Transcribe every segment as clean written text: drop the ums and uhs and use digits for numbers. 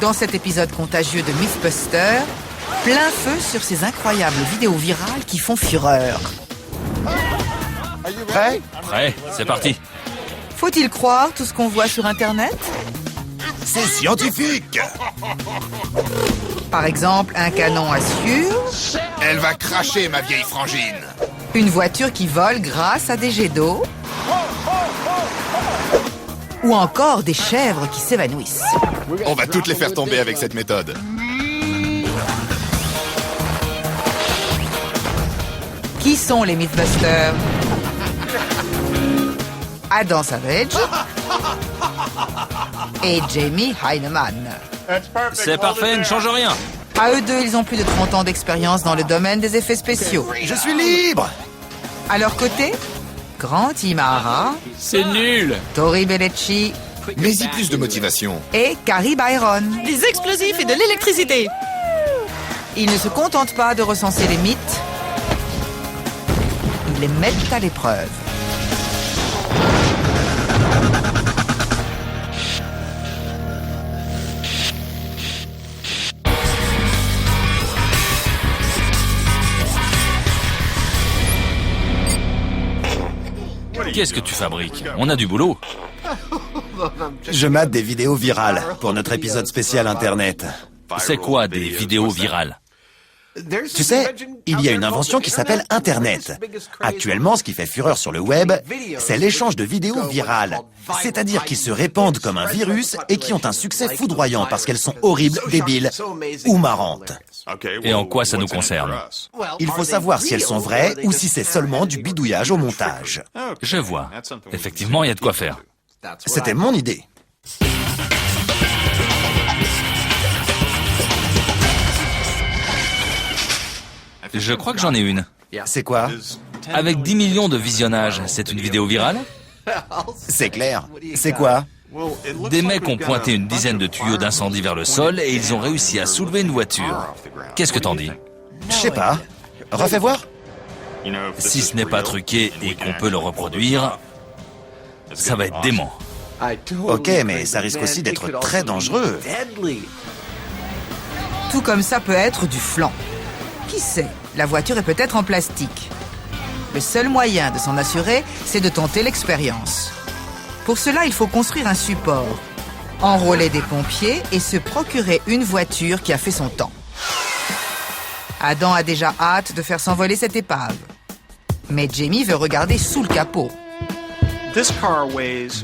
Dans cet épisode contagieux de Mythbusters, plein feu sur ces incroyables vidéos virales qui font fureur. Prêt ? Prêt, c'est parti. Faut-il croire tout ce qu'on voit sur Internet ? C'est scientifique. Par exemple, un canon à sciure, Elle va cracher, ma vieille frangine. une voiture qui vole grâce à des jets d'eau, ou encore des chèvres qui s'évanouissent. On va toutes les faire tomber avec cette méthode. Qui sont les Mythbusters ? Adam Savage et Jamie Hyneman. C'est parfait, ne change rien. À eux deux, ils ont plus de 30 ans d'expérience dans le domaine des effets spéciaux. Je suis libre. À leur côté, Grant Imahara, C'est nul. Tori Belleci Mais y plus de motivation. et Carrie Byron. Des explosifs et de l'électricité. Ils ne se contentent pas de recenser les mythes, ils les mettent à l'épreuve. Qu'est-ce que tu fabriques? On a du boulot. Je mate des vidéos virales pour notre épisode spécial Internet. C'est quoi des vidéos virales? Tu sais, il y a une invention qui s'appelle Internet. Actuellement, ce qui fait fureur sur le web, c'est l'échange de vidéos virales. C'est-à-dire qui se répandent comme un virus et qui ont un succès foudroyant parce qu'elles sont horribles, débiles ou marrantes. Et en quoi ça nous concerne? Il faut savoir si elles sont vraies ou si c'est seulement du bidouillage au montage. Je vois. Effectivement, il y a de quoi faire. C'était mon idée. Je crois que j'en ai une. C'est quoi? Avec 10 millions de visionnages, c'est une vidéo virale? C'est clair. C'est quoi? Des mecs ont pointé une dizaine de tuyaux d'incendie vers le sol et ils ont réussi à soulever une voiture. Qu'est-ce que t'en dis? Je sais pas. Refais voir. Si ce n'est pas truqué et qu'on peut le reproduire, ça va être dément. Ok, mais ça risque aussi d'être très dangereux. Tout comme ça peut être du flan. Qui sait, la voiture est peut-être en plastique. Le seul moyen de s'en assurer, c'est de tenter l'expérience. Pour cela, il faut construire un support, enrôler des pompiers et se procurer une voiture qui a fait son temps. Adam a déjà hâte de faire s'envoler cette épave. Mais Jamie veut regarder sous le capot.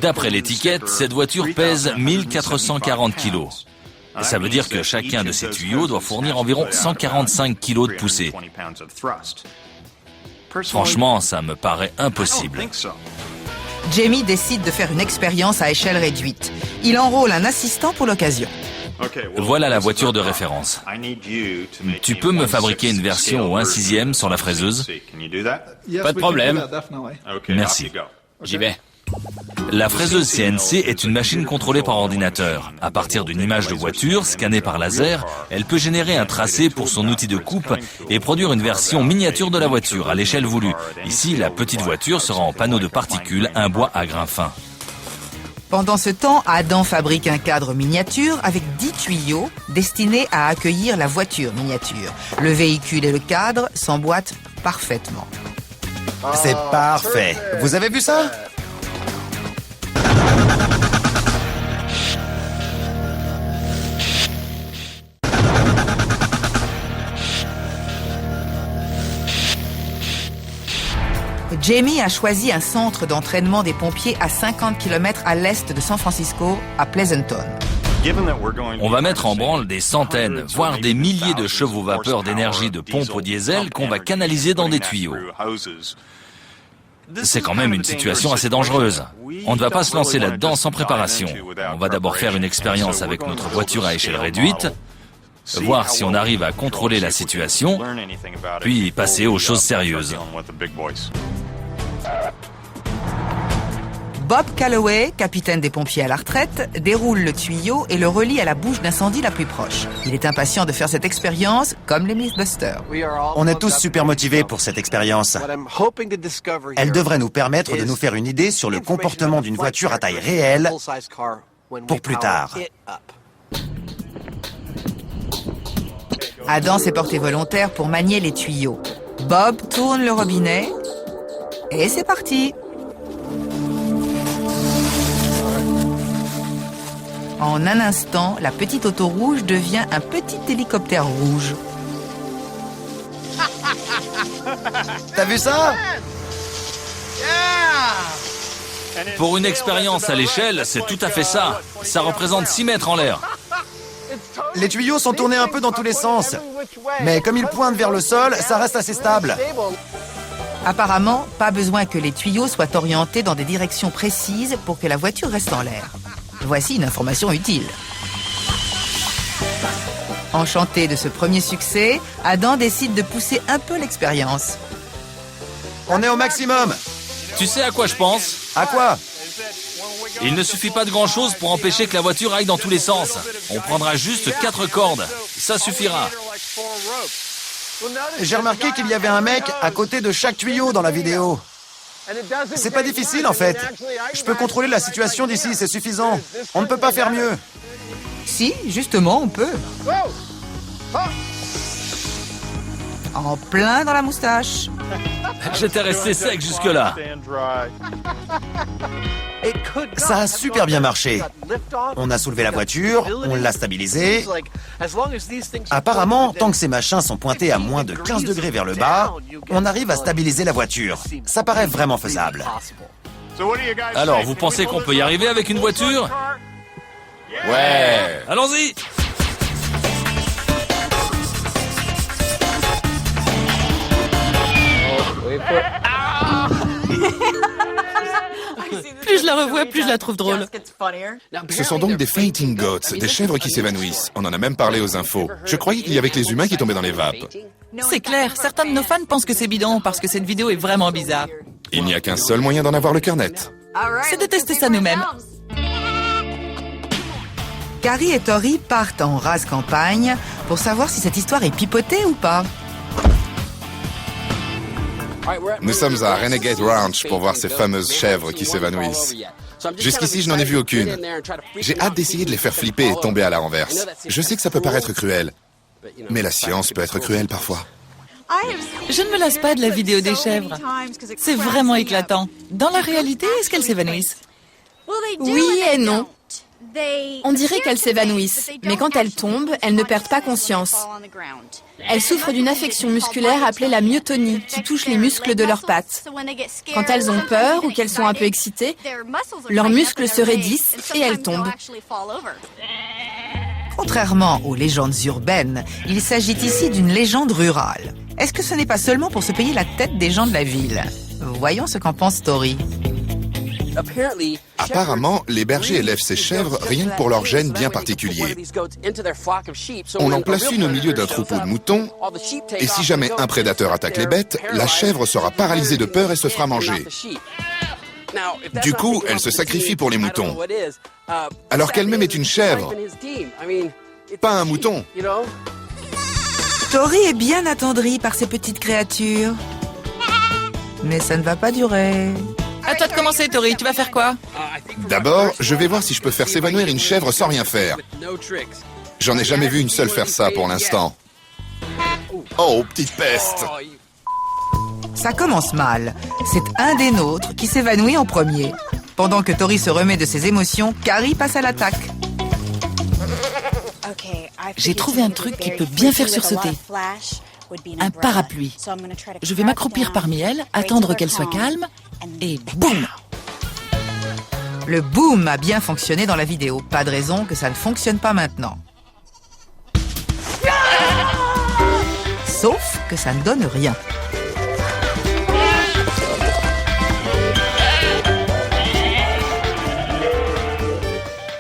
D'après l'étiquette, cette voiture pèse 1440 kilos. Ça veut dire que chacun de ces tuyaux doit fournir environ 145 kilos de poussée. Franchement, ça me paraît impossible. Jamie décide de faire une expérience à échelle réduite. Il enrôle un assistant pour l'occasion. Voilà la voiture de référence. Tu peux me fabriquer une version au 1/6 sur la fraiseuse? Pas de problème. Merci. J'y vais. La fraiseuse CNC est une machine contrôlée par ordinateur. À partir d'une image de voiture scannée par laser, elle peut générer un tracé pour son outil de coupe et produire une version miniature de la voiture à l'échelle voulue. Ici, la petite voiture sera en panneau de particules, un bois à grains fins. Pendant ce temps, Adam fabrique un cadre miniature avec 10 tuyaux destinés à accueillir la voiture miniature. Le véhicule et le cadre s'emboîtent parfaitement. C'est parfait. Vous avez vu ça? Jamie a choisi un centre d'entraînement des pompiers à 50 km à l'est de San Francisco, à Pleasanton. On va mettre en branle des centaines, voire des milliers de chevaux vapeur d'énergie de pompe au diesel qu'on va canaliser dans des tuyaux. C'est quand même une situation assez dangereuse. On ne va pas se lancer là-dedans sans préparation. On va d'abord faire une expérience avec notre voiture à échelle réduite, voir si on arrive à contrôler la situation, puis passer aux choses sérieuses. Bob Calloway, capitaine des pompiers à la retraite, déroule le tuyau et le relie à la bouche d'incendie la plus proche. Il est impatient de faire cette expérience comme les Mythbusters. On est tous super motivés pour cette expérience. Elle devrait nous permettre de nous faire une idée sur le comportement d'une voiture à taille réelle pour plus tard. Adam s'est porté volontaire pour manier les tuyaux. Bob tourne le robinet et c'est parti. En un instant, la petite auto rouge devient un petit hélicoptère rouge. T'as vu ça? Pour une expérience à l'échelle, c'est tout à fait ça. Ça représente 6 mètres en l'air. Les tuyaux sont tournés un peu dans tous les sens. Mais comme ils pointent vers le sol, ça reste assez stable. Apparemment, pas besoin que les tuyaux soient orientés dans des directions précises pour que la voiture reste en l'air. Voici une information utile. Enchanté de ce premier succès, Adam décide de pousser un peu l'expérience. On est au maximum. Tu sais à quoi je pense? À quoi? Il ne suffit pas de grand-chose pour empêcher que la voiture aille dans tous les sens. On prendra juste 4 cordes. Ça suffira. J'ai remarqué qu'il y avait un mec à côté de chaque tuyau dans la vidéo. C'est pas difficile en fait. Je peux contrôler la situation d'ici, c'est suffisant. On ne peut pas faire mieux. Si, justement, on peut. En plein dans la moustache. J'étais resté sec jusque-là. Ça a super bien marché. On a soulevé la voiture, on l'a stabilisée. Apparemment, tant que ces machins sont pointés à moins de 15 degrés vers le bas, on arrive à stabiliser la voiture. Ça paraît vraiment faisable. Alors, vous pensez qu'on peut y arriver avec une voiture? Ouais. Allons-y! Plus je la revois, plus je la trouve drôle. Ce sont donc des fainting goats, des chèvres qui s'évanouissent. On en a même parlé aux infos. Je croyais qu'il y avait que les humains qui tombaient dans les vapes. C'est clair, certains de nos fans pensent que c'est bidon parce que cette vidéo est vraiment bizarre. Il n'y a qu'un seul moyen d'en avoir le cœur net. C'est de tester ça nous-mêmes. Carrie et Tori partent en rase campagne pour savoir si cette histoire est pipotée ou pas. Nous sommes à Renegade Ranch pour voir ces fameuses chèvres qui s'évanouissent. Jusqu'ici, je n'en ai vu aucune. J'ai hâte d'essayer de les faire flipper et tomber à la renverse. Je sais que ça peut paraître cruel, mais la science peut être cruelle parfois. Je ne me lasse pas de la vidéo des chèvres. C'est vraiment éclatant. Dans la réalité, est-ce qu'elles s'évanouissent? Oui et non. On dirait qu'elles s'évanouissent, mais quand elles tombent, elles ne perdent pas conscience. Elles souffrent d'une affection musculaire appelée la myotonie, qui touche les muscles de leurs pattes. Quand elles ont peur ou qu'elles sont un peu excitées, leurs muscles se raidissent et elles tombent. Contrairement aux légendes urbaines, il s'agit ici d'une légende rurale. Est-ce que ce n'est pas seulement pour se payer la tête des gens de la ville? Voyons ce qu'en pense Tori. Apparemment, les bergers élèvent ces chèvres rien que pour leur gène bien particulier. On en place une au milieu d'un troupeau de moutons, et si jamais un prédateur attaque les bêtes, la chèvre sera paralysée de peur et se fera manger. Du coup, elle se sacrifie pour les moutons, alors qu'elle-même est une chèvre, pas un mouton. Tori est bien attendrie par ces petites créatures. Mais ça ne va pas durer. À toi de commencer, Tori. Tu vas faire quoi? D'abord, je vais voir si je peux faire s'évanouir une chèvre sans rien faire. J'en ai jamais vu une seule faire ça pour l'instant. Oh, petite peste! Ça commence mal. C'est un des nôtres qui s'évanouit en premier. Pendant que Tori se remet de ses émotions, Carrie passe à l'attaque. J'ai trouvé un truc qui peut bien faire sursauter. Un parapluie. Je vais m'accroupir parmi elles, attendre qu'elle soit calme, et boum! Le boom a bien fonctionné dans la vidéo. Pas de raison que ça ne fonctionne pas maintenant. Sauf que ça ne donne rien.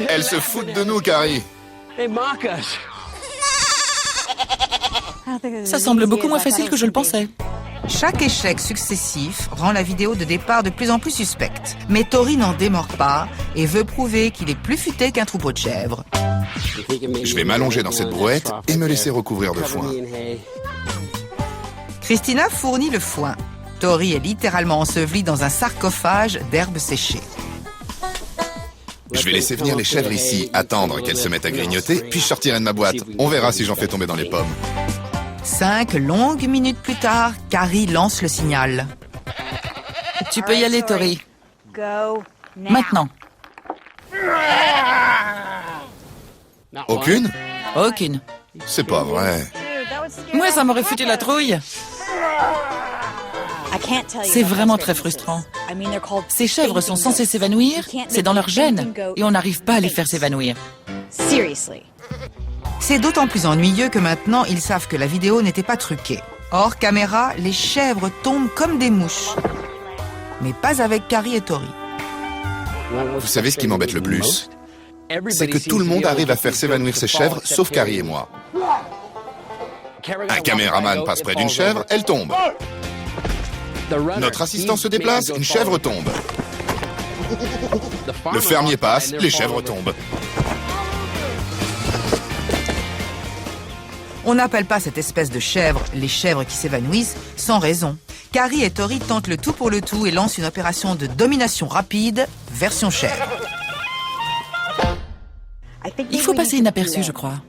Elles se foutent de nous, Carrie. Ça semble beaucoup moins facile que je le pensais. Chaque échec successif rend la vidéo de départ de plus en plus suspecte. Mais Tori n'en démord pas et veut prouver qu'il est plus futé qu'un troupeau de chèvres. Je vais m'allonger dans cette brouette et me laisser recouvrir de foin. Christina fournit le foin. Tori est littéralement ensevelie dans un sarcophage d'herbes séchées. Je vais laisser venir les chèvres ici, attendre qu'elles se mettent à grignoter, puis je sortirai de ma boîte. On verra si j'en fais tomber dans les pommes. 5 longues minutes plus tard, Carrie lance le signal. Tu peux y aller, Tori. Maintenant. Aucune? Aucune. C'est pas vrai. Moi, ça m'aurait foutu la trouille. C'est vraiment très frustrant. Ces chèvres sont censées s'évanouir, c'est dans leur gène, et on n'arrive pas à les faire s'évanouir. C'est d'autant plus ennuyeux que maintenant, ils savent que la vidéo n'était pas truquée. Hors caméra, les chèvres tombent comme des mouches. Mais pas avec Carrie et Tori. Vous savez ce qui m'embête le plus? C'est que tout le monde arrive à faire s'évanouir ses chèvres, sauf Carrie et moi. Un caméraman passe près d'une chèvre, elle tombe. Notre assistant se déplace, une chèvre tombe. Le fermier passe, les chèvres tombent. On n'appelle pas cette espèce de chèvre les chèvres qui s'évanouissent sans raison. Carrie et Tori tentent le tout pour le tout et lancent une opération de domination rapide, version chèvre. Il faut passer inaperçu, je crois.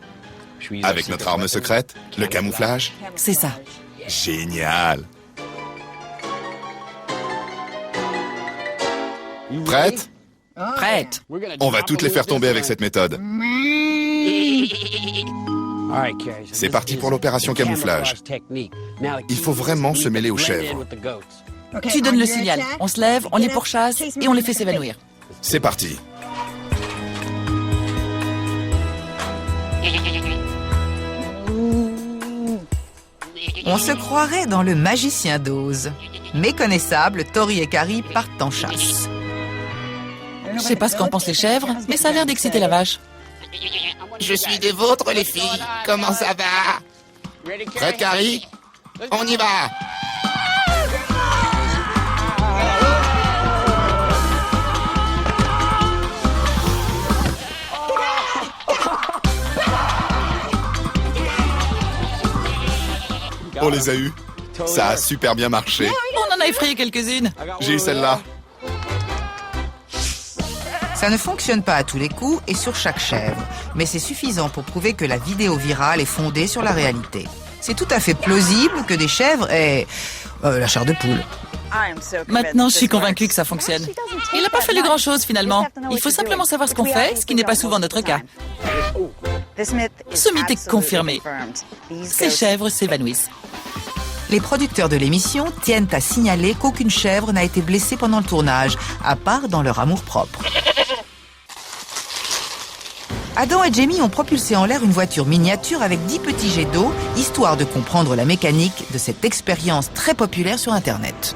Avec notre arme secrète, le camouflage. C'est ça. Génial. Prête? Prête. On va toutes les faire tomber avec cette méthode. C'est parti pour l'opération camouflage. Il faut vraiment se mêler aux chèvres. Tu donnes le signal. On se lève, on les pourchasse et on les fait s'évanouir. C'est parti. On se croirait dans le magicien d'Oz. Méconnaissables, Tori et Carrie partent en chasse. Je sais pas ce qu'en pensent les chèvres, mais ça a l'air d'exciter la vache. Je suis des vôtres, les filles. Comment ça va? Prête, Carrie? On y va. On les a eus. Ça a super bien marché. On en a effrayé quelques-unes. J'ai eu celle-là. Ça ne fonctionne pas à tous les coups et sur chaque chèvre, mais c'est suffisant pour prouver que la vidéo virale est fondée sur la réalité. C'est tout à fait plausible que des chèvres aient la chair de poule. Maintenant, je suis convaincue que ça fonctionne. Il n'a pas fallu grand-chose, finalement. Il faut simplement savoir ce qu'on fait, ce qui n'est pas souvent notre cas. Ce mythe est confirmé. Ces chèvres s'évanouissent. Les producteurs de l'émission tiennent à signaler qu'aucune chèvre n'a été blessée pendant le tournage, à part dans leur amour-propre. Adam et Jamie ont propulsé en l'air une voiture miniature avec 10 petits jets d'eau, histoire de comprendre la mécanique de cette expérience très populaire sur Internet.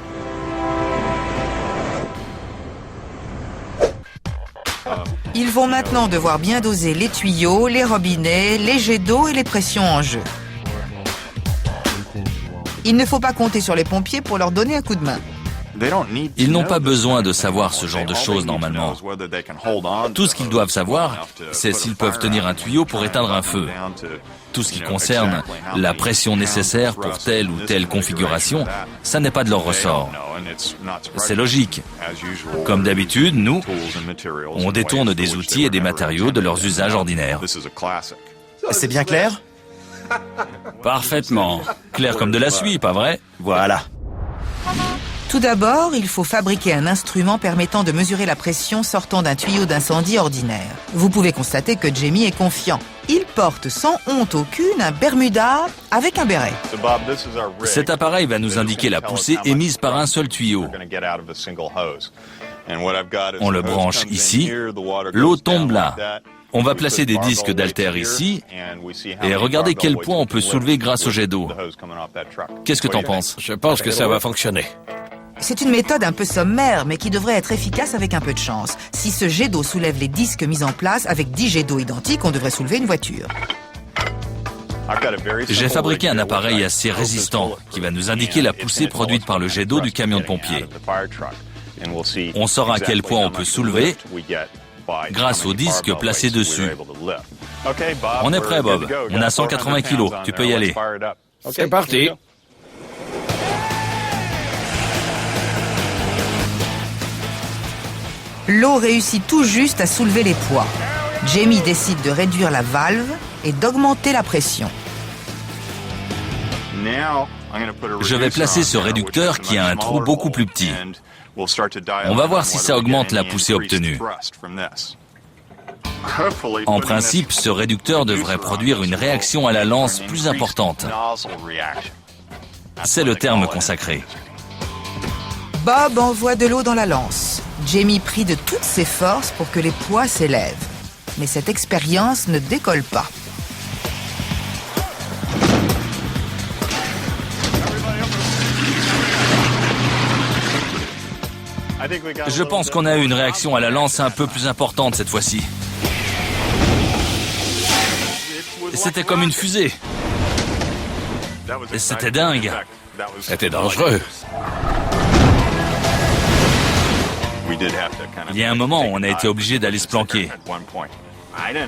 Ils vont maintenant devoir bien doser les tuyaux, les robinets, les jets d'eau et les pressions en jeu. Il ne faut pas compter sur les pompiers pour leur donner un coup de main. Ils n'ont pas besoin de savoir ce genre de choses normalement. Tout ce qu'ils doivent savoir, c'est s'ils peuvent tenir un tuyau pour éteindre un feu. Tout ce qui concerne la pression nécessaire pour telle ou telle configuration, ça n'est pas de leur ressort. C'est logique. Comme d'habitude, nous, on détourne des outils et des matériaux de leurs usages ordinaires. C'est bien clair? Parfaitement. Clair comme de la suie, pas vrai? Voilà. Tout d'abord, il faut fabriquer un instrument permettant de mesurer la pression sortant d'un tuyau d'incendie ordinaire. Vous pouvez constater que Jamie est confiant. Il porte sans honte aucune un Bermuda avec un béret. Cet appareil va nous indiquer la poussée émise par un seul tuyau. On le branche ici, l'eau tombe là. On va placer des disques d'haltères ici et regarder quel point on peut soulever grâce au jet d'eau. Qu'est-ce que t'en penses? Je pense que ça va fonctionner. C'est une méthode un peu sommaire, mais qui devrait être efficace avec un peu de chance. Si ce jet d'eau soulève les disques mis en place, avec 10 jets d'eau identiques, on devrait soulever une voiture. J'ai fabriqué un appareil assez résistant qui va nous indiquer la poussée produite par le jet d'eau du camion de pompiers. On saura à quel point on peut soulever grâce aux disques placés dessus. On est prêt, Bob. On a 180 kilos. Tu peux y aller. C'est parti. L'eau réussit tout juste à soulever les poids. Jamie décide de réduire la valve et d'augmenter la pression. Je vais placer ce réducteur qui a un trou beaucoup plus petit. On va voir si ça augmente la poussée obtenue. En principe, ce réducteur devrait produire une réaction à la lance plus importante. C'est le terme consacré. Bob envoie de l'eau dans la lance. Jamie prie de toutes ses forces pour que les poids s'élèvent. Mais cette expérience ne décolle pas. Je pense qu'on a eu une réaction à la lance un peu plus importante cette fois-ci. C'était comme une fusée. C'était dingue. C'était dangereux. Il y a un moment où on a été obligé d'aller se planquer.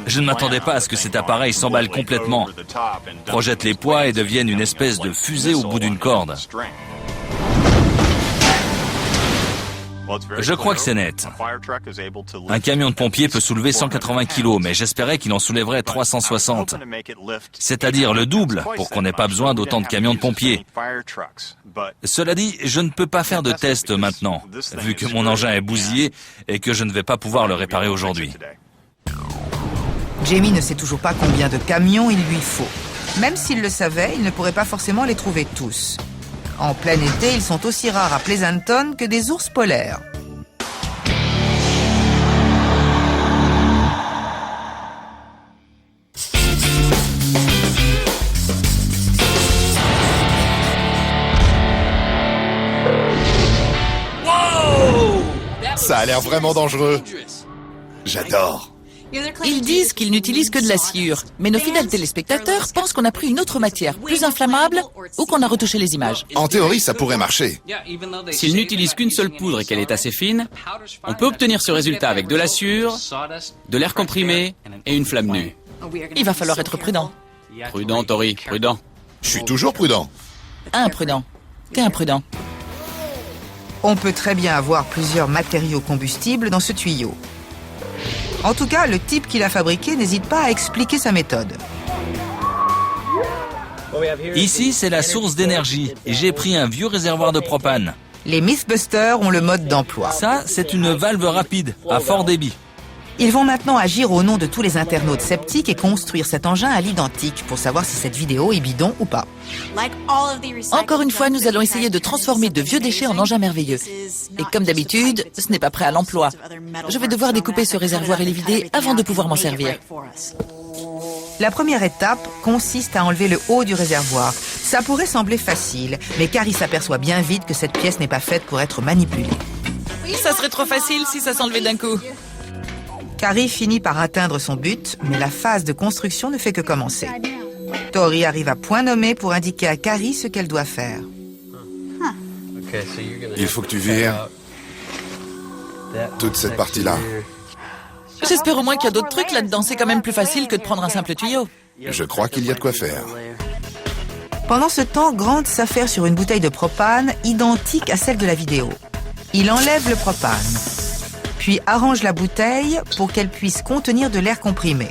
Je ne m'attendais pas à ce que cet appareil s'emballe complètement, projette les poids et devienne une espèce de fusée au bout d'une corde. Je crois que c'est net. Un camion de pompiers peut soulever 180 kg, mais j'espérais qu'il en soulèverait 360. C'est-à-dire le double, pour qu'on n'ait pas besoin d'autant de camions de pompiers. Cela dit, je ne peux pas faire de test maintenant, vu que mon engin est bousillé et que je ne vais pas pouvoir le réparer aujourd'hui. Jamie ne sait toujours pas combien de camions il lui faut. Même s'il le savait, il ne pourrait pas forcément les trouver tous. En plein été, ils sont aussi rares à Pleasanton que des ours polaires. Ça a l'air vraiment dangereux. J'adore. Ils disent qu'ils n'utilisent que de la sciure, mais nos fidèles téléspectateurs pensent qu'on a pris une autre matière, plus inflammable, ou qu'on a retouché les images. En théorie, ça pourrait marcher. S'ils n'utilisent qu'une seule poudre et qu'elle est assez fine, on peut obtenir ce résultat avec de la sciure, de l'air comprimé et une flamme nue. Il va falloir être prudent. Prudent, Tori, prudent. Je suis toujours prudent. Imprudent. Qu'imprudent. On peut très bien avoir plusieurs matériaux combustibles dans ce tuyau. En tout cas, le type qui l'a fabriqué n'hésite pas à expliquer sa méthode. Ici, c'est la source d'énergie et j'ai pris un vieux réservoir de propane. Les Mythbusters ont le mode d'emploi. Ça, c'est une valve rapide, à fort débit. Ils vont maintenant agir au nom de tous les internautes sceptiques et construire cet engin à l'identique pour savoir si cette vidéo est bidon ou pas. Encore une fois, nous allons essayer de transformer de vieux déchets en engins merveilleux. Et comme d'habitude, ce n'est pas prêt à l'emploi. Je vais devoir découper ce réservoir et les vider avant de pouvoir m'en servir. La première étape consiste à enlever le haut du réservoir. Ça pourrait sembler facile, mais Carrie s'aperçoit bien vite que cette pièce n'est pas faite pour être manipulée. Ça serait trop facile si ça s'enlevait d'un coup. Carrie finit par atteindre son but, mais la phase de construction ne fait que commencer. Tori arrive à point nommé pour indiquer à Carrie ce qu'elle doit faire. Il faut que tu vires toute cette partie-là. J'espère au moins qu'il y a d'autres trucs là-dedans. C'est quand même plus facile que de prendre un simple tuyau. Je crois qu'il y a de quoi faire. Pendant ce temps, Grant s'affaire sur une bouteille de propane identique à celle de la vidéo. Il enlève le propane, puis arrange la bouteille pour qu'elle puisse contenir de l'air comprimé.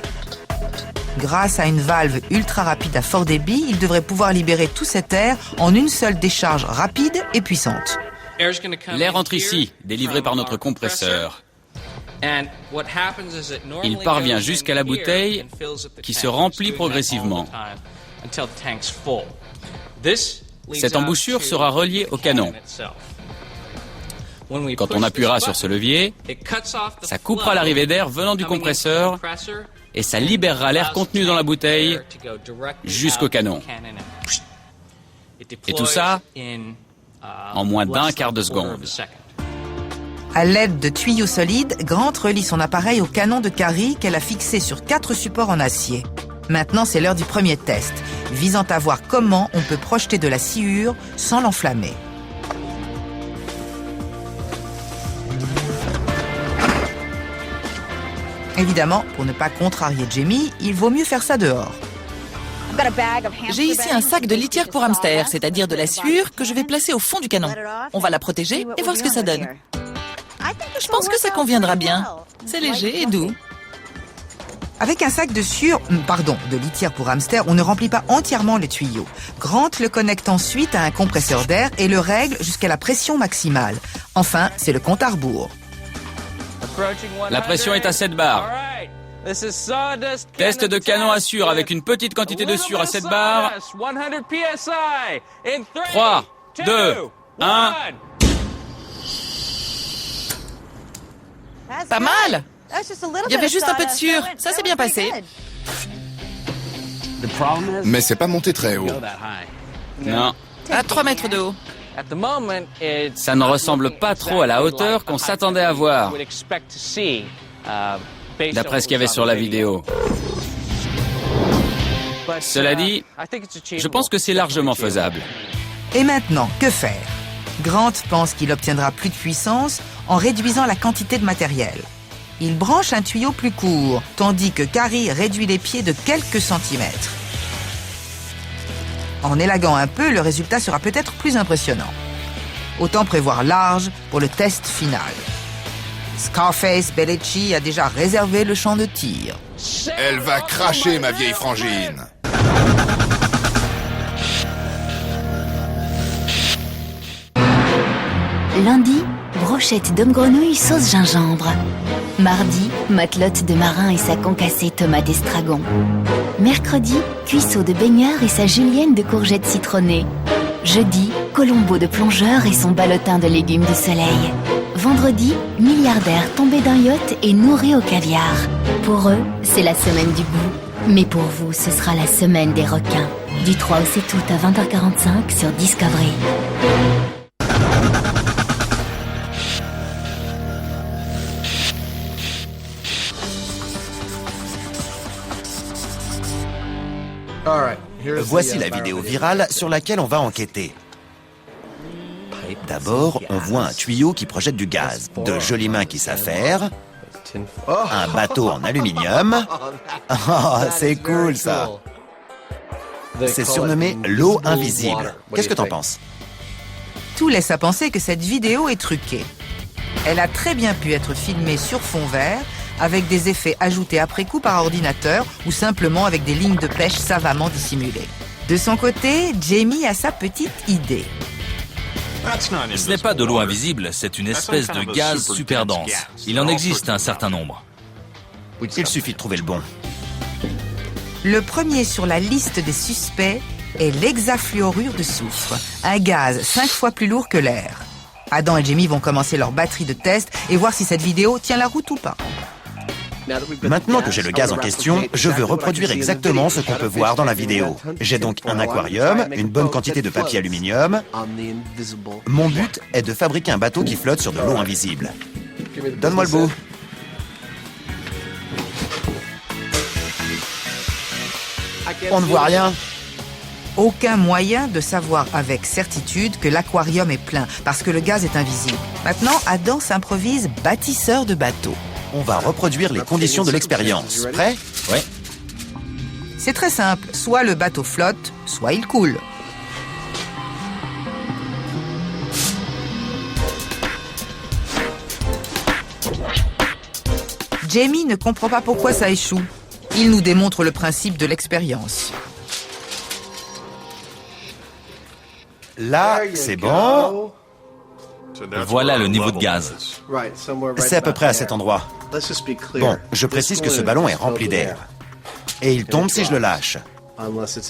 Grâce à une valve ultra rapide à fort débit, il devrait pouvoir libérer tout cet air en une seule décharge rapide et puissante. L'air entre ici, délivré par notre compresseur. Il parvient jusqu'à la bouteille qui se remplit progressivement. Cette embouchure sera reliée au canon. Quand on appuiera sur ce levier, ça coupera l'arrivée d'air venant du compresseur et ça libérera l'air contenu dans la bouteille jusqu'au canon. Et tout ça en moins d'un quart de seconde. À l'aide de tuyaux solides, Grant relie son appareil au canon de Carrie qu'elle a fixé sur 4 supports en acier. Maintenant, c'est l'heure du premier test, visant à voir comment on peut projeter de la sciure sans l'enflammer. Évidemment, pour ne pas contrarier Jamie, il vaut mieux faire ça dehors. J'ai ici un sac de litière pour hamster, c'est-à-dire de la sciure que je vais placer au fond du canon. On va la protéger et voir ce que ça donne. Je pense que ça conviendra bien. C'est léger et doux. Avec un sac de litière pour hamster, on ne remplit pas entièrement les tuyaux. Grant le connecte ensuite à un compresseur d'air et le règle jusqu'à la pression maximale. Enfin, c'est le compte à rebours. La pression est à 7 bars. Test de canon à sucre avec une petite quantité de sucre à 7 bars. 3, 2, 1... Pas mal. Il y avait juste un peu de sucre. Ça s'est bien passé. Mais c'est pas monté très haut. Non. À 3 mètres de haut. Ça ne ressemble pas trop à la hauteur qu'on s'attendait à voir, d'après ce qu'il y avait sur la vidéo. Cela dit, je pense que c'est largement faisable. Et maintenant, que faire? Grant pense qu'il obtiendra plus de puissance en réduisant la quantité de matériel. Il branche un tuyau plus court, tandis que Carrie réduit les pieds de quelques centimètres. En élaguant un peu, le résultat sera peut-être plus impressionnant. Autant prévoir large pour le test final. Scarface Bellucci a déjà réservé le champ de tir. Elle va cracher, ma vieille frangine. Lundi, brochette d'homme-grenouille sauce gingembre. Mardi, matelote de marin et sa concassée tomate estragon. Mercredi, cuisseau de baigneur et sa julienne de courgettes citronnées. Jeudi, colombo de plongeur et son ballotin de légumes du soleil. Vendredi, milliardaire tombé d'un yacht et nourri au caviar. Pour eux, c'est la semaine du goût. Mais pour vous, ce sera la semaine des requins. Du 3 au 7 août à 20h45 sur Discovery. Voici la vidéo virale sur laquelle on va enquêter. D'abord, on voit un tuyau qui projette du gaz, de jolies mains qui s'affairent, un bateau en aluminium. Oh, c'est cool ça. C'est surnommé l'eau invisible. Qu'est-ce que t'en penses? Tout laisse à penser que cette vidéo est truquée. Elle a très bien pu être filmée sur fond vert, avec des effets ajoutés après coup par ordinateur ou simplement avec des lignes de pêche savamment dissimulées. De son côté, Jamie a sa petite idée. Ce n'est pas de l'eau invisible, c'est une espèce de gaz super dense. Il en existe un certain nombre. Il suffit de trouver le bon. Le premier sur la liste des suspects est l'hexafluorure de soufre, un gaz 5 fois plus lourd que l'air. Adam et Jamie vont commencer leur batterie de tests et voir si cette vidéo tient la route ou pas. Maintenant que j'ai le gaz en question, je veux reproduire exactement ce qu'on peut voir dans la vidéo. J'ai donc un aquarium, une bonne quantité de papier aluminium. Mon but est de fabriquer un bateau qui flotte sur de l'eau invisible. Donne-moi le bout. On ne voit rien. Aucun moyen de savoir avec certitude que l'aquarium est plein, parce que le gaz est invisible. Maintenant, Adam s'improvise bâtisseur de bateau. On va reproduire les conditions de l'expérience. Prêt? Ouais. C'est très simple, soit le bateau flotte, soit il coule. Jamie ne comprend pas pourquoi ça échoue. Il nous démontre le principe de l'expérience. Là, c'est bon. Voilà le niveau de gaz. C'est à peu près à cet endroit. Bon, je précise que ce ballon est rempli d'air. Et il tombe si je le lâche.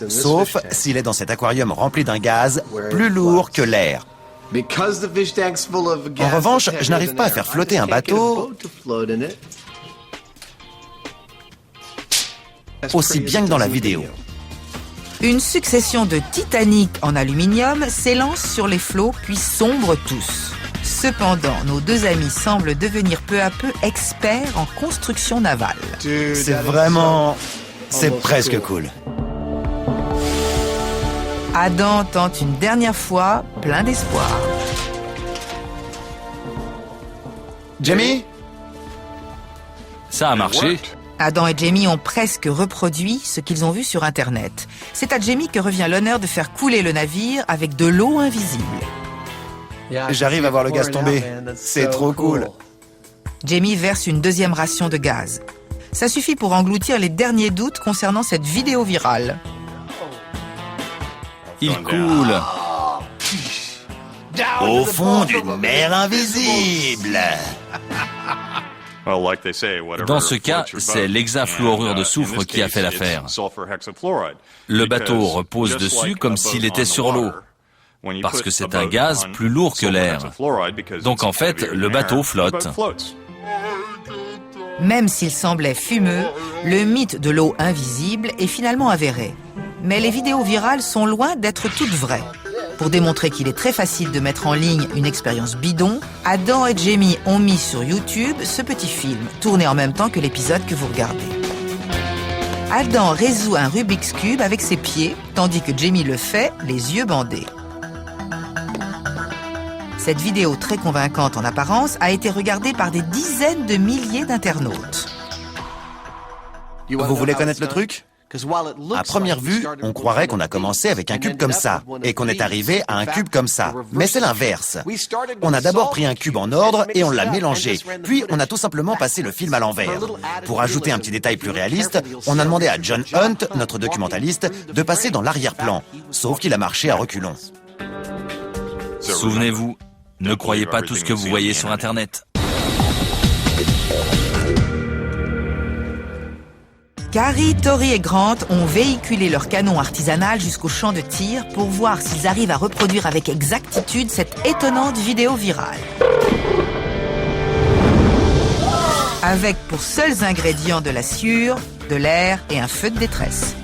Sauf s'il est dans cet aquarium rempli d'un gaz plus lourd que l'air. En revanche, je n'arrive pas à faire flotter un bateau aussi bien que dans la vidéo. Une succession de Titanic en aluminium s'élance sur les flots puis sombre tous. Cependant, nos deux amis semblent devenir peu à peu experts en construction navale. C'est presque cool. Adam tente une dernière fois, plein d'espoir. Jamie? Ça a marché. Adam et Jamie ont presque reproduit ce qu'ils ont vu sur Internet. C'est à Jamie que revient l'honneur de faire couler le navire avec de l'eau invisible. J'arrive à voir le gaz tomber. C'est trop cool. Jamie verse une deuxième ration de gaz. Ça suffit pour engloutir les derniers doutes concernant cette vidéo virale. Il coule. Au fond d'une mer invisible. Dans ce cas, c'est l'hexafluorure de soufre qui a fait l'affaire. Le bateau repose dessus comme s'il était sur l'eau, parce que c'est un gaz plus lourd que l'air. Donc en fait, le bateau flotte. Même s'il semblait fumeux, le mythe de l'eau invisible est finalement avéré. Mais les vidéos virales sont loin d'être toutes vraies. Pour démontrer qu'il est très facile de mettre en ligne une expérience bidon, Adam et Jamie ont mis sur YouTube ce petit film, tourné en même temps que l'épisode que vous regardez. Adam résout un Rubik's Cube avec ses pieds, tandis que Jamie le fait, les yeux bandés. Cette vidéo très convaincante en apparence a été regardée par des dizaines de milliers d'internautes. Vous voulez connaître le truc ? À première vue, on croirait qu'on a commencé avec un cube comme ça, et qu'on est arrivé à un cube comme ça. Mais c'est l'inverse. On a d'abord pris un cube en ordre et on l'a mélangé. Puis on a tout simplement passé le film à l'envers. Pour ajouter un petit détail plus réaliste, on a demandé à John Hunt, notre documentaliste, de passer dans l'arrière-plan. Sauf qu'il a marché à reculons. Souvenez-vous, ne croyez pas tout ce que vous voyez sur Internet. Carrie, Tori et Grant ont véhiculé leur canon artisanal jusqu'au champ de tir pour voir s'ils arrivent à reproduire avec exactitude cette étonnante vidéo virale. Avec pour seuls ingrédients de la sciure, de l'air et un feu de détresse.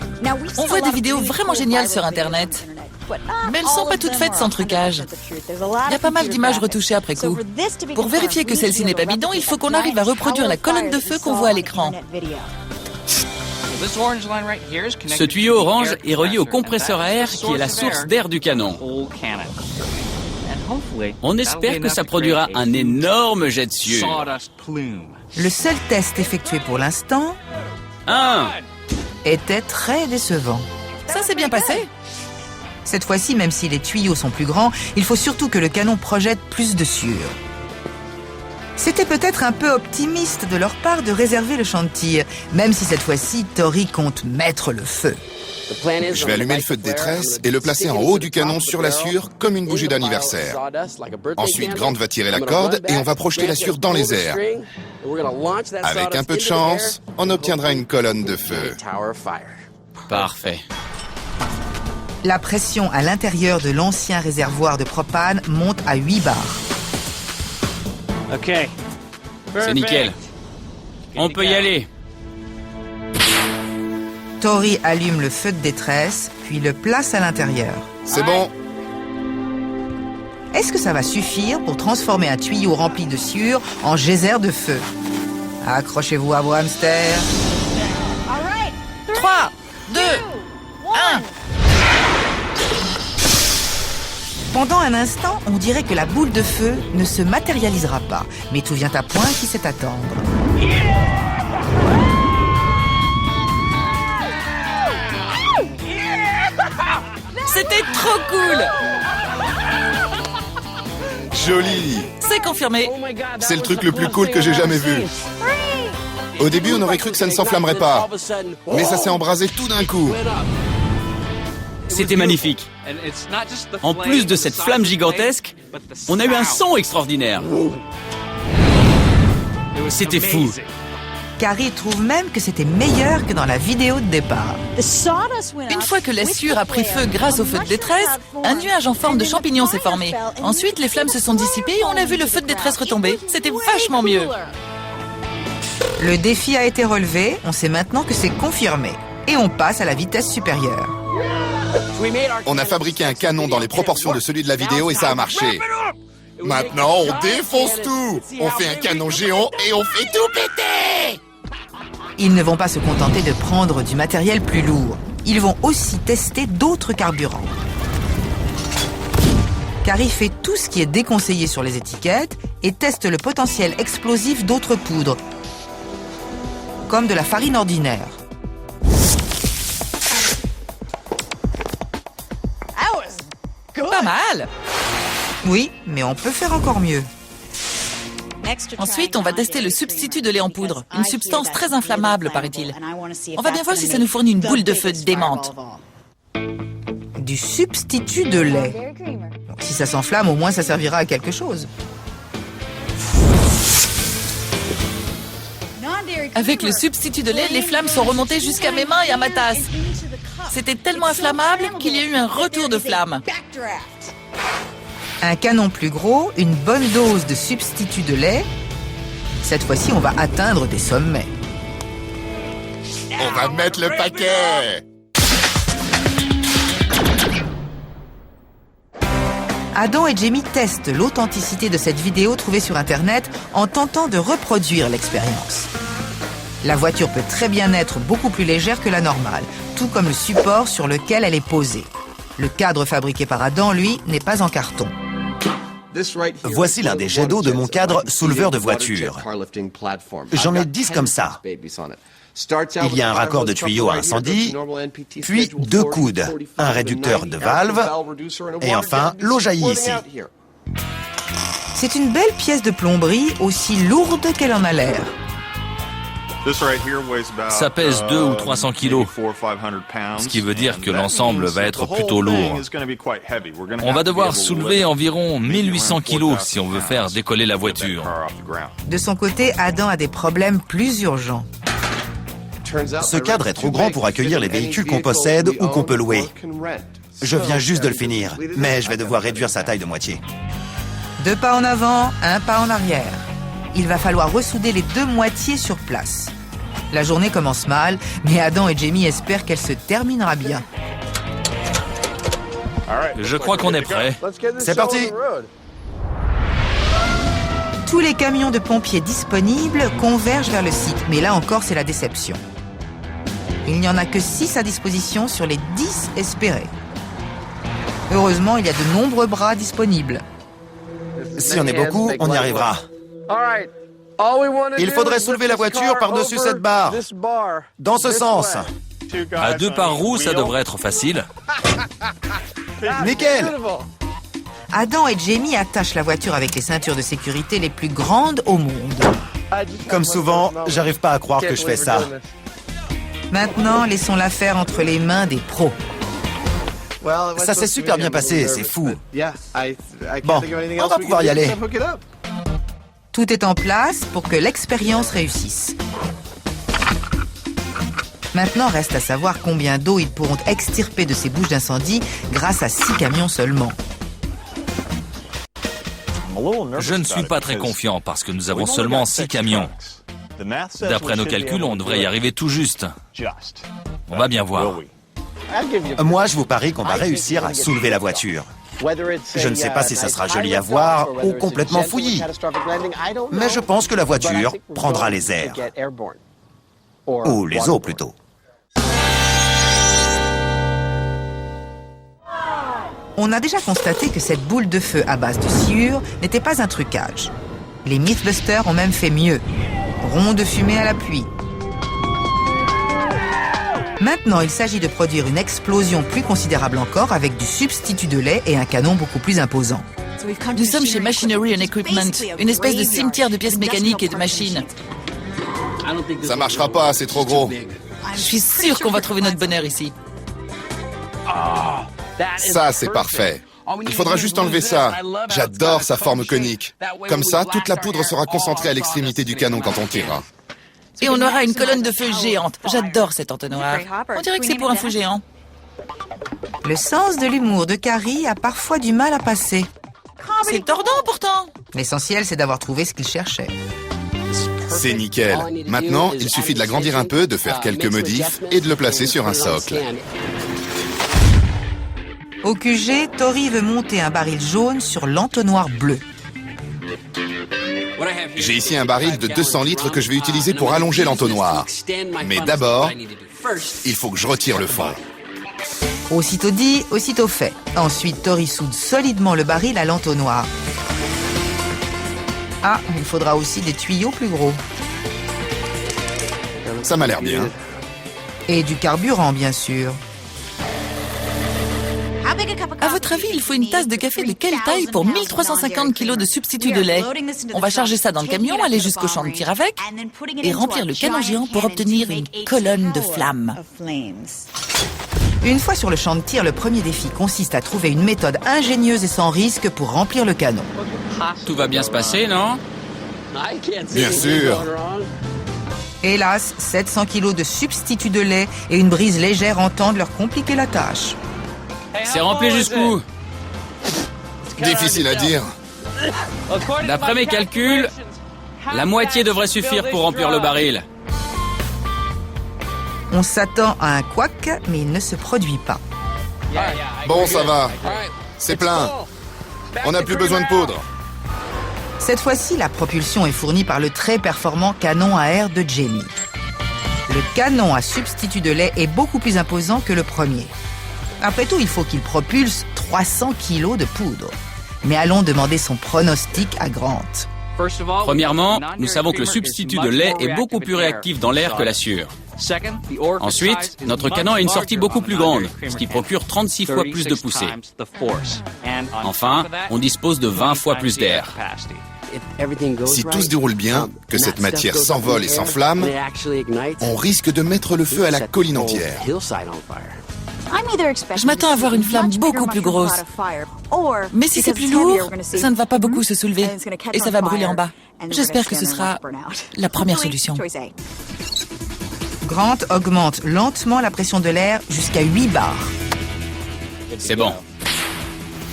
On voit des vidéos vraiment géniales sur Internet. Mais elles ne sont pas toutes faites sans trucage. Il y a pas mal d'images retouchées après coup. Pour vérifier que celle-ci n'est pas bidon, il faut qu'on arrive à reproduire la colonne de feu qu'on voit à l'écran. Ce tuyau orange est relié au compresseur à air qui est la source d'air du canon. On espère que ça produira un énorme jet de sueur. Le seul test effectué pour l'instant était très décevant. Ça s'est bien passé. Cette fois-ci, même si les tuyaux sont plus grands, il faut surtout que le canon projette plus de sueur. C'était peut-être un peu optimiste de leur part de réserver le champ de tir, même si cette fois-ci, Tori compte mettre le feu. Je vais allumer le feu de détresse et le placer en haut du canon sur la sciure comme une bougie d'anniversaire. Ensuite, Grant va tirer la corde et on va projeter la sciure dans les airs. Avec un peu de chance, on obtiendra une colonne de feu. Parfait. La pression à l'intérieur de l'ancien réservoir de propane monte à 8 bars. C'est nickel. On peut y aller. Tori allume le feu de détresse, puis le place à l'intérieur. C'est bon. Est-ce que ça va suffire pour transformer un tuyau rempli de sueur en geyser de feu? Accrochez-vous à vos hamsters. 3, 2, 1. Pendant un instant, on dirait que la boule de feu ne se matérialisera pas. Mais tout vient à point qui sait attendre. C'était trop cool. Joli. C'est confirmé. C'est le truc le plus cool que j'ai jamais vu. Au début, on aurait cru que ça ne s'enflammerait pas. Mais ça s'est embrasé tout d'un coup. C'était magnifique. En plus de cette flamme gigantesque, on a eu un son extraordinaire. C'était fou. Carrie trouve même que c'était meilleur que dans la vidéo de départ. Une fois que la sueur a pris feu grâce au feu de détresse, un nuage en forme de champignon s'est formé. Ensuite, les flammes se sont dissipées et on a vu le feu de détresse retomber. C'était vachement mieux. Le défi a été relevé, on sait maintenant que c'est confirmé. Et on passe à la vitesse supérieure. On a fabriqué un canon dans les proportions de celui de la vidéo et ça a marché. Maintenant, on défonce tout. On fait un canon géant et on fait tout péter. Ils ne vont pas se contenter de prendre du matériel plus lourd. Ils vont aussi tester d'autres carburants. Carrie fait tout ce qui est déconseillé sur les étiquettes et teste le potentiel explosif d'autres poudres, comme de la farine ordinaire. Pas mal. Oui, mais on peut faire encore mieux. Ensuite, on va tester le substitut de lait en poudre, une substance très inflammable, paraît-il. On va bien voir si ça nous fournit une boule de feu démente. Du substitut de lait. Donc, si ça s'enflamme, au moins ça servira à quelque chose. Avec le substitut de lait, les flammes sont remontées jusqu'à mes mains et à ma tasse. C'était tellement inflammable qu'il y a eu un retour de flamme. Un canon plus gros, une bonne dose de substitut de lait. Cette fois-ci, on va atteindre des sommets. On va mettre le paquet! Adam et Jamie testent l'authenticité de cette vidéo trouvée sur Internet en tentant de reproduire l'expérience. La voiture peut très bien être beaucoup plus légère que la normale, tout comme le support sur lequel elle est posée. Le cadre fabriqué par Adam, lui, n'est pas en carton. Voici l'un des jets d'eau de mon cadre souleveur de voiture. J'en ai 10 comme ça. Il y a un raccord de tuyau à incendie, puis 2 coudes, un réducteur de valve, et enfin, l'eau jaillit ici. C'est une belle pièce de plomberie, aussi lourde qu'elle en a l'air. Ça pèse 200 ou 300 kilos, ce qui veut dire que l'ensemble va être plutôt lourd. On va devoir soulever environ 1800 kilos si on veut faire décoller la voiture. De son côté, Adam a des problèmes plus urgents. Ce cadre est trop grand pour accueillir les véhicules qu'on possède ou qu'on peut louer. Je viens juste de le finir, mais je vais devoir réduire sa taille de moitié. 2 pas en avant, 1 pas en arrière. Il va falloir ressouder les 2 moitiés sur place. La journée commence mal, mais Adam et Jamie espèrent qu'elle se terminera bien. Je crois qu'on est prêt. C'est parti! Tous les camions de pompiers disponibles convergent vers le site, mais là encore, c'est la déception. Il n'y en a que 6 à disposition sur les 10 espérés. Heureusement, il y a de nombreux bras disponibles. Si on est beaucoup, on y arrivera. Il faudrait soulever la voiture par-dessus cette barre. Dans ce sens. À 2 par roue, ça devrait être facile. Nickel! Adam et Jamie attachent la voiture avec les ceintures de sécurité les plus grandes au monde. Comme souvent, j'arrive pas à croire que je fais ça. Maintenant, laissons-la faire entre les mains des pros. Ça s'est super bien passé, c'est fou. Bon, on va pouvoir y aller. Tout est en place pour que l'expérience réussisse. Maintenant, reste à savoir combien d'eau ils pourront extirper de ces bouches d'incendie grâce à 6 camions seulement. Je ne suis pas très confiant parce que nous avons seulement 6 camions. D'après nos calculs, on devrait y arriver tout juste. On va bien voir. Moi, je vous parie qu'on va réussir à soulever la voiture. Je ne sais pas si ça sera joli à voir ou complètement fouillis, mais je pense que la voiture prendra les airs. Ou les eaux, plutôt. On a déjà constaté que cette boule de feu à base de sciure n'était pas un trucage. Les Mythbusters ont même fait mieux. Rond de fumée à l'appui. Maintenant, il s'agit de produire une explosion plus considérable encore avec du substitut de lait et un canon beaucoup plus imposant. Nous sommes chez Machinery and Equipment, une espèce de cimetière de pièces mécaniques et de machines. Ça marchera pas, c'est trop gros. Je suis sûre qu'on va trouver notre bonheur ici. Ça, c'est parfait. Il faudra juste enlever ça. J'adore sa forme conique. Comme ça, toute la poudre sera concentrée à l'extrémité du canon quand on tirera. Et on aura une colonne de feu géante. J'adore cet entonnoir. On dirait que c'est pour un fou géant. Le sens de l'humour de Carrie a parfois du mal à passer. C'est tordant pourtant. L'essentiel, c'est d'avoir trouvé ce qu'il cherchait. C'est nickel. Maintenant, il suffit de l'agrandir un peu, de faire quelques modifs et de le placer sur un socle. Au QG, Tori veut monter un baril jaune sur l'entonnoir bleu. J'ai ici un baril de 200 litres que je vais utiliser pour allonger l'entonnoir. Mais d'abord, il faut que je retire le fond. Aussitôt dit, aussitôt fait. Ensuite, Tori soude solidement le baril à l'entonnoir. Ah, il faudra aussi des tuyaux plus gros. Ça m'a l'air bien. Et du carburant, bien sûr. À votre avis, il faut une tasse de café de quelle taille pour 1350 kilos de substitut de lait? On va charger ça dans le camion, aller jusqu'au champ de tir avec et remplir le canon géant pour obtenir une colonne de flammes. Une fois sur le champ de tir, le premier défi consiste à trouver une méthode ingénieuse et sans risque pour remplir le canon. Tout va bien se passer, non? Bien sûr. Hélas, 700 kilos de substitut de lait et une brise légère entendent leur compliquer la tâche. C'est rempli jusqu'où? Difficile à dire. D'après mes calculs, la moitié devrait suffire pour remplir le baril. On s'attend à un couac, mais il ne se produit pas. Bon, ça va. C'est plein. On n'a plus besoin de poudre. Cette fois-ci, la propulsion est fournie par le très performant canon à air de Jamie. Le canon à substitut de lait est beaucoup plus imposant que le premier. Après tout, il faut qu'il propulse 300 kilos de poudre. Mais allons demander son pronostic à Grant. Premièrement, nous savons que le substitut de lait est beaucoup plus réactif dans l'air que la sueur. Ensuite, notre canon a une sortie beaucoup plus grande, ce qui procure 36 fois plus de poussée. Enfin, on dispose de 20 fois plus d'air. Si tout se déroule bien, que cette matière s'envole et s'enflamme, on risque de mettre le feu à la colline entière. Je m'attends à voir une flamme beaucoup plus grosse. Mais si c'est plus lourd, ça ne va pas beaucoup se soulever et ça va brûler en bas. J'espère que ce sera la première solution. Grant augmente lentement la pression de l'air jusqu'à 8 bars. C'est bon.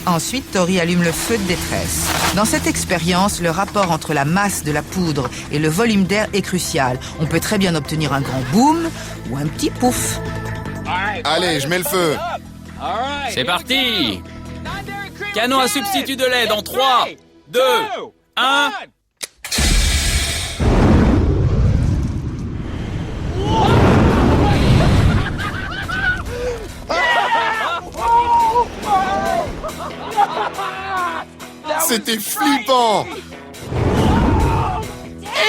Ensuite, Tori allume le feu de détresse. Dans cette expérience, le rapport entre la masse de la poudre et le volume d'air est crucial. On peut très bien obtenir un grand boom ou un petit pouf. Allez, je mets le feu. C'est parti! Canon à substitut de lait dans 3, 2, 1... C'était flippant.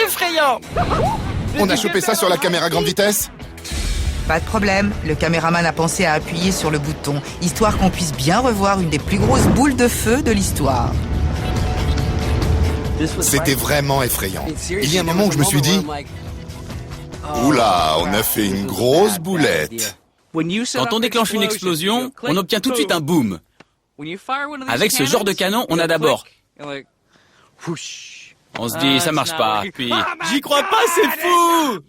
Effrayant! On a chopé ça sur la caméra grande vitesse? Pas de problème, le caméraman a pensé à appuyer sur le bouton, histoire qu'on puisse bien revoir une des plus grosses boules de feu de l'histoire. C'était vraiment effrayant. Il y a un moment où je me suis dit... Oula, on a fait une grosse boulette. Quand on déclenche une explosion, on obtient tout de suite un boom. Avec ce genre de canon, on a d'abord... On se dit, ça marche pas, puis... J'y crois pas, c'est fou!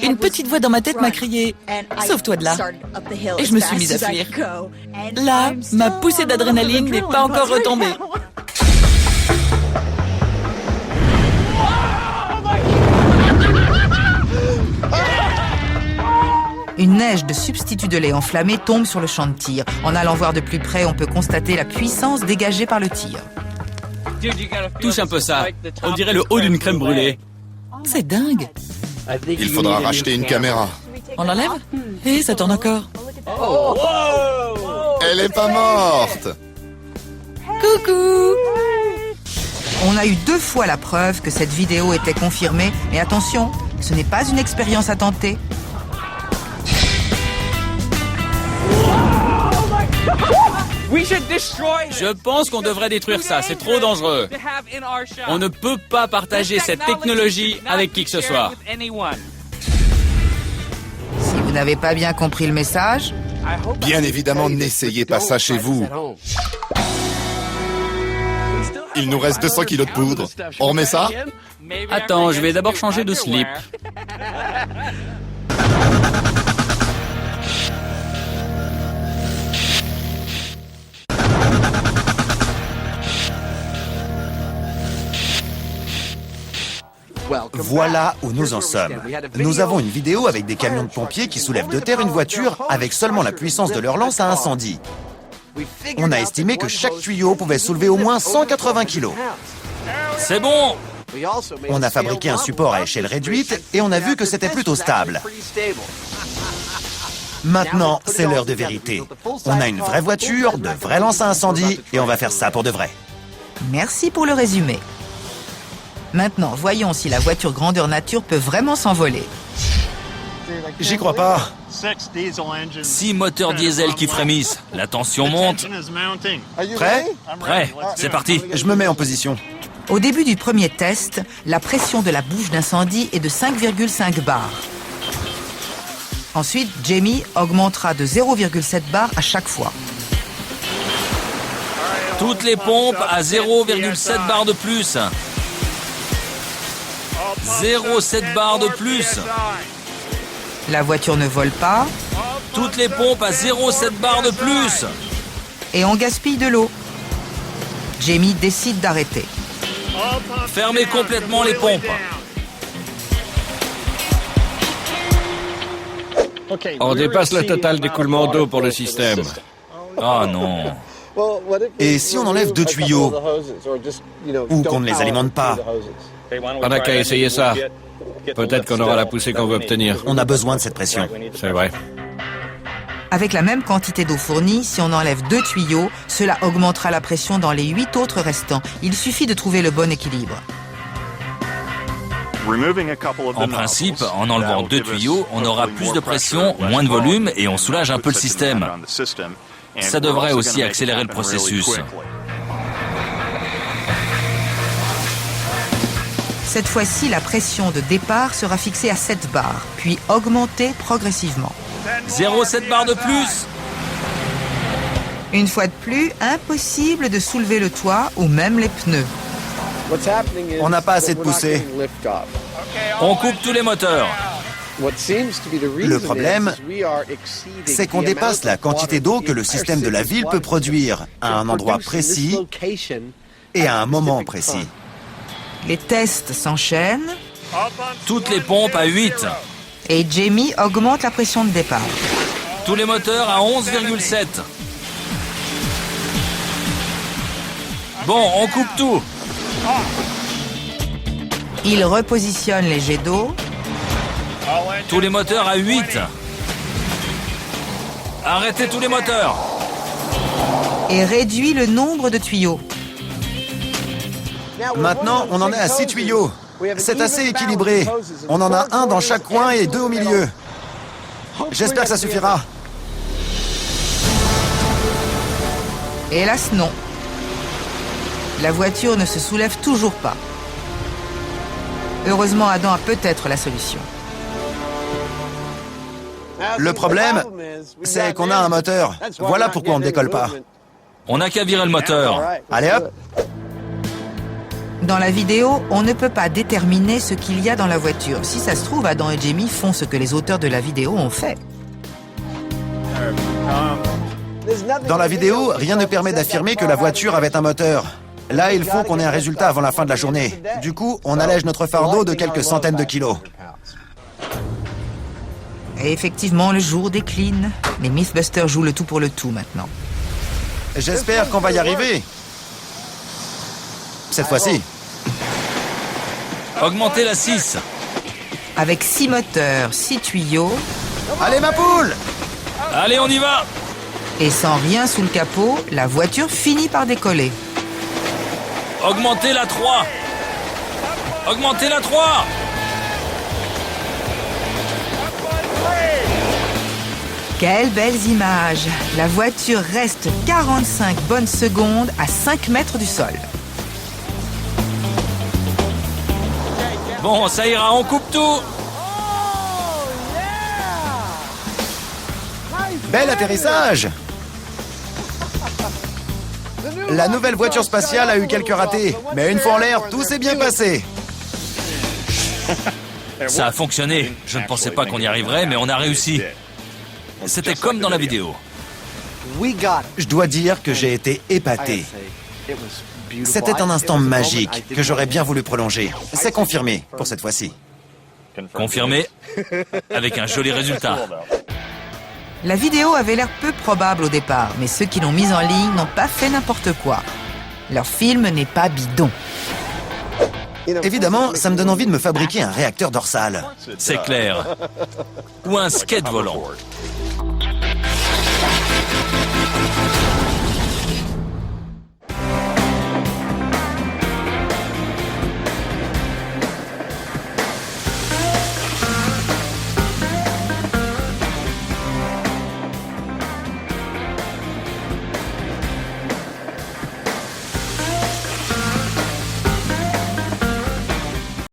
Une petite voix dans ma tête m'a crié « Sauve-toi de là !» Et je me suis mise à fuir. Là, ma poussée d'adrénaline n'est pas encore retombée. Une neige de substitut de lait enflammé tombe sur le champ de tir. En allant voir de plus près, on peut constater la puissance dégagée par le tir. Touche un peu ça. On dirait le haut d'une crème brûlée. C'est dingue. Il faudra racheter une caméra. On l'enlève? Et ça tourne encore. Elle est pas morte. Coucou! On a eu 2 fois la preuve que cette vidéo était confirmée. Mais attention, ce n'est pas une expérience à tenter. Je pense qu'on devrait détruire ça, c'est trop dangereux. On ne peut pas partager cette technologie avec qui que ce soit. Si vous n'avez pas bien compris le message... Bien évidemment, n'essayez pas ça chez vous. Il nous reste 200 kilos de poudre. On remet ça? Attends, je vais d'abord changer de slip. Voilà où nous en sommes. Nous avons une vidéo avec des camions de pompiers qui soulèvent de terre une voiture avec seulement la puissance de leur lance à incendie. On a estimé que chaque tuyau pouvait soulever au moins 180 kilos. C'est bon! On a fabriqué un support à échelle réduite et on a vu que c'était plutôt stable. Maintenant, c'est l'heure de vérité. On a une vraie voiture, de vrais lances à incendie et on va faire ça pour de vrai. Merci pour le résumé. Maintenant, voyons si la voiture grandeur nature peut vraiment s'envoler. J'y crois pas. 6 moteurs diesel qui frémissent. La tension monte. Prêt? Prêt, c'est parti. Je me mets en position. Au début du premier test, la pression de la bouche d'incendie est de 5,5 bars. Ensuite, Jamie augmentera de 0,7 bars à chaque fois. Toutes les pompes à 0,7 bars de plus. 0,7 bars de plus. La voiture ne vole pas. Toutes les pompes à 0,7 bars de plus. Et on gaspille de l'eau. Jamie décide d'arrêter. Fermez complètement les pompes. On dépasse le total d'écoulement d'eau pour le système. Oh non. Et si on enlève 2 tuyaux? Ou qu'on ne les alimente pas? On n'a qu'à essayer ça. Peut-être qu'on aura la poussée qu'on veut obtenir. On a besoin de cette pression. C'est vrai. Avec la même quantité d'eau fournie, si on enlève 2 tuyaux, cela augmentera la pression dans les 8 autres restants. Il suffit de trouver le bon équilibre. En principe, en enlevant 2 tuyaux, on aura plus de pression, moins de volume et on soulage un peu le système. Ça devrait aussi accélérer le processus. Cette fois-ci, la pression de départ sera fixée à 7 bars, puis augmentée progressivement. 0,7 bars de plus. Une fois de plus, impossible de soulever le toit ou même les pneus. On n'a pas assez de poussée. On coupe tous les moteurs. Le problème, c'est qu'on dépasse la quantité d'eau que le système de la ville peut produire à un endroit précis et à un moment précis. Les tests s'enchaînent. Toutes les pompes à 8. Et Jamie augmente la pression de départ. Tous les moteurs à 11,7. Bon, on coupe tout. Il repositionne les jets d'eau. Tous les moteurs à 8. Arrêtez tous les moteurs. Et réduit le nombre de tuyaux. Maintenant, on en est à 6 tuyaux. C'est assez équilibré. On en a un dans chaque coin et 2 au milieu. J'espère que ça suffira. Hélas, non. La voiture ne se soulève toujours pas. Heureusement, Adam a peut-être la solution. Le problème, c'est qu'on a un moteur. Voilà pourquoi on ne décolle pas. On n'a qu'à virer le moteur. Allez hop! Dans la vidéo, on ne peut pas déterminer ce qu'il y a dans la voiture. Si ça se trouve, Adam et Jamie font ce que les auteurs de la vidéo ont fait. Dans la vidéo, rien ne permet d'affirmer que la voiture avait un moteur. Là, il faut qu'on ait un résultat avant la fin de la journée. Du coup, on allège notre fardeau de quelques centaines de kilos. Et effectivement, le jour décline. Les Mythbusters jouent le tout pour le tout maintenant. J'espère qu'on va y arriver. Cette fois-ci. Augmentez la 6. Avec 6 moteurs, 6 tuyaux. Allez, ma poule! Allez, on y va. Et sans rien sous le capot, la voiture finit par décoller. Augmentez la 3. Augmentez la 3. Quelles belles images! La voiture reste 45 bonnes secondes à 5 mètres du sol. Bon, ça ira, on coupe tout. Bel atterrissage! La nouvelle voiture spatiale a eu quelques ratés, mais une fois en l'air, tout s'est bien passé. Ça a fonctionné. Je ne pensais pas qu'on y arriverait, mais on a réussi. C'était comme dans la vidéo. Je dois dire que j'ai été épaté. C'était un instant magique que j'aurais bien voulu prolonger. C'est confirmé pour cette fois-ci. Confirmé, avec un joli résultat. La vidéo avait l'air peu probable au départ, mais ceux qui l'ont mise en ligne n'ont pas fait n'importe quoi. Leur film n'est pas bidon. Évidemment, ça me donne envie de me fabriquer un réacteur dorsal. C'est clair. Ou un skate volant.